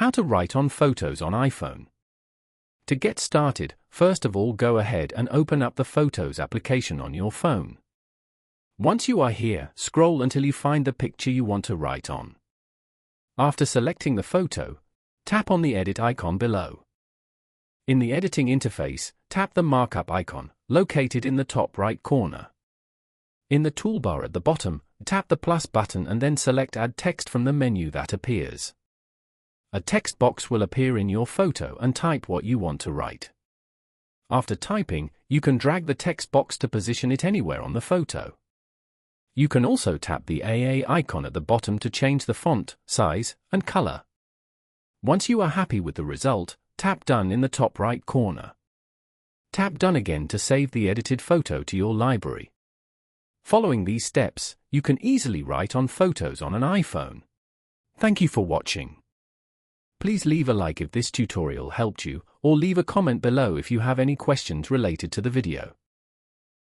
How to write on photos on iPhone. To get started, first of all go ahead and open up the Photos application on your phone. Once you are here, scroll until you find the picture you want to write on. After selecting the photo, tap on the edit icon below. In the editing interface, tap the Markup icon, located in the top right corner. In the toolbar at the bottom, tap the plus button and then select Add Text from the menu that appears. A text box will appear in your photo and type what you want to write. After typing, you can drag the text box to position it anywhere on the photo. You can also tap the AA icon at the bottom to change the font, size, and color. Once you are happy with the result, tap Done in the top right corner. Tap Done again to save the edited photo to your library. Following these steps, you can easily write on photos on an iPhone. Thank you for watching. Please leave a like if this tutorial helped you, or leave a comment below if you have any questions related to the video.